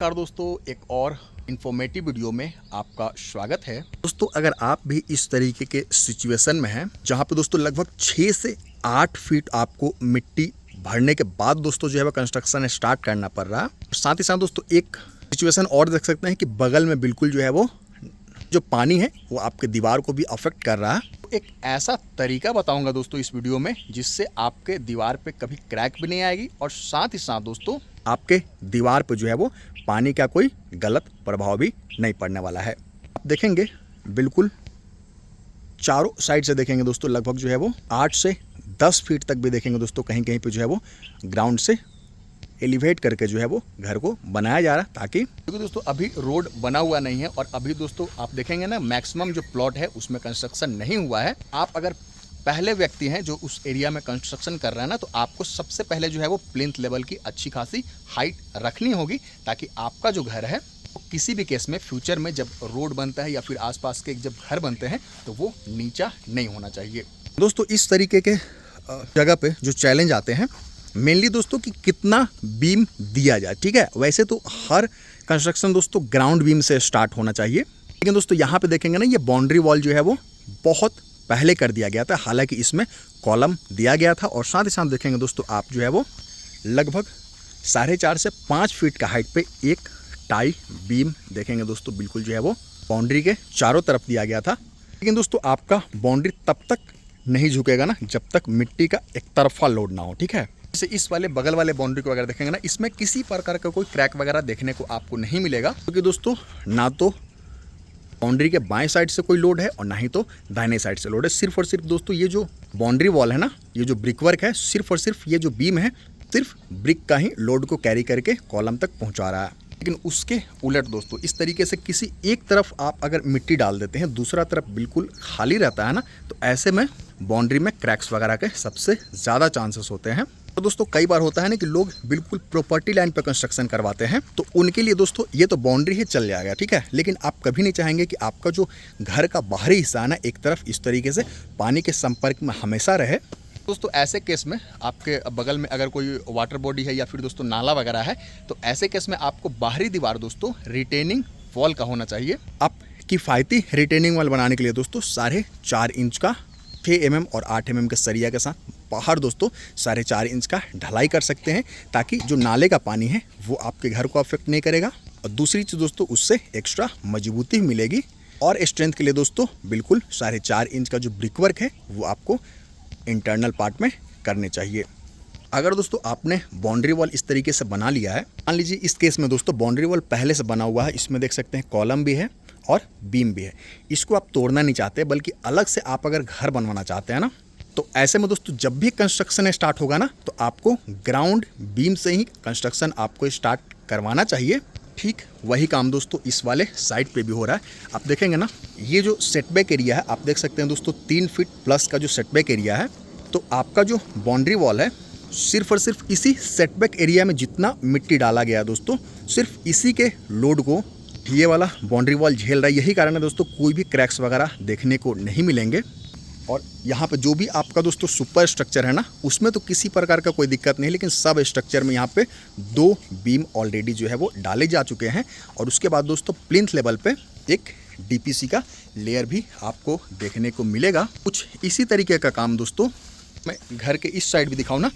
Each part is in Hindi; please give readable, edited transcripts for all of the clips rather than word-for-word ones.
नमस्कार दोस्तों, एक और इन्फॉर्मेटिव वीडियो में आपका स्वागत है। दोस्तों, अगर आप भी इस तरीके के सिचुएशन में हैं जहां पे दोस्तों लगभग 6 से 8 फीट आपको मिट्टी भरने के बाद दोस्तों जो है वो कंस्ट्रक्शन स्टार्ट करना पड़ रहा है। साथ ही साथ दोस्तों एक सिचुएशन और देख सकते हैं कि बगल में बिल्कुल जो है वो जो पानी है वो आपके दीवार को भी अफेक्ट कर रहा है। एक ऐसा तरीका बताऊंगा दोस्तों इस वीडियो में जिससे आपके दीवार पे कभी क्रैक भी नहीं आएगी और साथ ही साथ दोस्तों आपके दीवार पे जो है वो पानी का कोई गलत प्रभाव भी नहीं पड़ने वाला है। आप देखेंगे बिल्कुल चारों साइड से देखेंगे दोस्तों लगभग जो है वो 8 से 10 फीट तक भी देखेंगे दोस्तों कहीं कहीं पे जो है वो ग्राउंड से एलिवेट करके जो है वो घर को बनाया जा रहा है, ताकि क्योंकि दोस्तों अभी रोड बना हुआ नहीं है और अभी दोस्तों आप देखेंगे ना मैक्सिमम जो प्लॉट है उसमें कंस्ट्रक्शन नहीं हुआ है। आप अगर पहले व्यक्ति हैं जो उस एरिया में कंस्ट्रक्शन कर रहे हैं ना, तो आपको सबसे पहले जो है वो प्लिंथ लेवल की अच्छी खासी हाइट रखनी होगी, ताकि आपका जो घर है किसी भी केस में फ्यूचर में जब रोड बनता है या फिर आसपास के जब घर बनते हैं तो वो नीचा नहीं होना चाहिए। दोस्तों इस तरीके के जगह पे जो चैलेंज आते हैं मेनली दोस्तों कि कितना बीम दिया जाए। ठीक है, वैसे तो हर कंस्ट्रक्शन दोस्तों ग्राउंड बीम से स्टार्ट होना चाहिए, लेकिन दोस्तों यहाँ पे देखेंगे ना ये बाउंड्री वॉल जो है वो बहुत पहले कर दिया गया था, हालांकि इसमें कॉलम दिया गया था। और साथ ही साथ देखेंगे दोस्तों आप जो है वो लगभग 4.5 से 5 फीट का हाइट पे एक टाई बीम देखेंगे दोस्तों बिल्कुल जो है वो बाउंड्री के चारों तरफ दिया गया था। लेकिन दोस्तों आपका बाउंड्री तब तक नहीं झुकेगा ना जब तक मिट्टी का एक तरफा लोड ना हो। ठीक है, जैसे इस वाले बगल वाले बाउंड्री को अगर देखेंगे ना, इसमें किसी प्रकार का कोई क्रैक वगैरह देखने को आपको नहीं मिलेगा, क्योंकि दोस्तों ना तो बाउंड्री के बाएं साइड से कोई लोड है और ना ही तो दाहिने साइड से लोड है। सिर्फ और सिर्फ दोस्तों ये जो बाउंड्री वॉल है ना, ये जो ब्रिक वर्क है, सिर्फ और सिर्फ ये जो बीम है सिर्फ ब्रिक का ही लोड को कैरी करके कॉलम तक पहुंचा रहा है। लेकिन उसके उलट दोस्तों इस तरीके से किसी एक तरफ आप अगर मिट्टी डाल देते हैं, दूसरा तरफ बिल्कुल खाली रहता है ना, तो ऐसे में बाउंड्री में क्रैक्स वगैरह के सबसे ज़्यादा चांसेस होते हैं। तो दोस्तों कई बार होता है ना कि लोग बिल्कुल प्रॉपर्टी लाइन पर कंस्ट्रक्शन करवाते हैं, तो उनके लिए दोस्तों ये तो बाउंड्री ही चल जाएगा। ठीक है, लेकिन आप कभी नहीं चाहेंगे कि आपका जो घर का बाहरी हिस्सा है ना एक तरफ इस तरीके से पानी के संपर्क में हमेशा रहे। दोस्तों ऐसे केस में आपके बगल में अगर कोई वाटर बॉडी है या फिर दोस्तों नाला वगैरह है, तो ऐसे केस में आपको बाहरी दीवार दोस्तों रिटेनिंग वॉल का होना चाहिए। आप किफ़ायती रिटेनिंग वॉल बनाने के लिए दोस्तों 4.5 इंच का 6 mm और 8 mm के सरिया के साथ बाहर दोस्तों 4.5 इंच का ढलाई कर सकते हैं, ताकि जो नाले का पानी है वो आपके घर को अफेक्ट नहीं करेगा। और दूसरी चीज़ दोस्तों उससे एक्स्ट्रा मजबूती मिलेगी। और स्ट्रेंथ के लिए दोस्तों बिल्कुल 4.5 इंच का जो ब्रिक वर्क है वो आपको इंटरनल पार्ट में करने चाहिए। अगर दोस्तों आपने बाउंड्री वॉल इस तरीके से बना लिया है, मान लीजिए इस केस में दोस्तों बाउंड्री वॉल पहले से बना हुआ है, इसमें देख सकते हैं कॉलम भी है और बीम भी है, इसको आप तोड़ना नहीं चाहते बल्कि अलग से आप अगर घर बनवाना चाहते हैं ना, तो ऐसे में दोस्तों जब भी कंस्ट्रक्शन स्टार्ट होगा ना, तो आपको ग्राउंड बीम से ही कंस्ट्रक्शन आपको स्टार्ट करवाना चाहिए। ठीक वही काम दोस्तों इस वाले साइड पे भी हो रहा है। आप देखेंगे ना ये जो सेटबैक एरिया है, आप देख सकते हैं दोस्तों 3 फीट प्लस का जो सेटबैक एरिया है, तो आपका जो बाउंड्री वॉल है सिर्फ और सिर्फ इसी सेटबैक एरिया में जितना मिट्टी डाला गया है दोस्तों, सिर्फ इसी के लोड को ये वाला बाउंड्री वॉल झेल रहा है। यही कारण है दोस्तों कोई भी क्रैक्स वगैरह देखने को नहीं मिलेंगे। और यहाँ पे जो भी आपका दोस्तों सुपर स्ट्रक्चर है ना, उसमें तो किसी प्रकार का कोई दिक्कत नहीं, लेकिन सब स्ट्रक्चर में यहाँ पे 2 बीम ऑलरेडी जो है वो डाले जा चुके हैं। और उसके बाद दोस्तों प्लिंथ लेवल पे एक डीपीसी का लेयर भी आपको देखने को मिलेगा। कुछ इसी तरीके का काम दोस्तों मैं घर के इस साइड भी दिखाऊँ ना,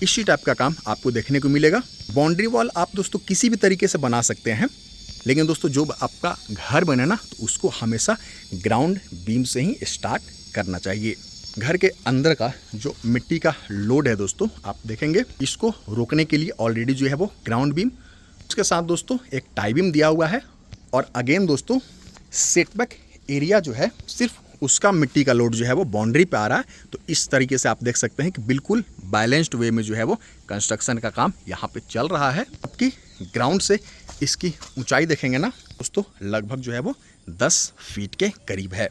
इसी टाइप का काम आपको देखने को मिलेगा। बाउंड्री वॉल आप दोस्तों किसी भी तरीके से बना सकते हैं, लेकिन दोस्तों जो आपका घर बने ना, तो उसको हमेशा ग्राउंड बीम से ही स्टार्ट करना चाहिए। घर के अंदर का जो मिट्टी का लोड है दोस्तों आप देखेंगे, इसको रोकने के लिए ऑलरेडी जो है वो ग्राउंड बीम, उसके साथ दोस्तों एक टाई बीम दिया हुआ है। और अगेन दोस्तों सेटबैक एरिया जो है सिर्फ उसका मिट्टी का लोड जो है वो बाउंड्री पे आ रहा है। तो इस तरीके से आप देख सकते हैं कि बिल्कुल बैलेंस्ड वे में जो है वो कंस्ट्रक्शन का काम यहाँ पे चल रहा है। आपकी ग्राउंड से इसकी ऊंचाई देखेंगे ना दोस्तों लगभग जो है वो 10 फीट के करीब है।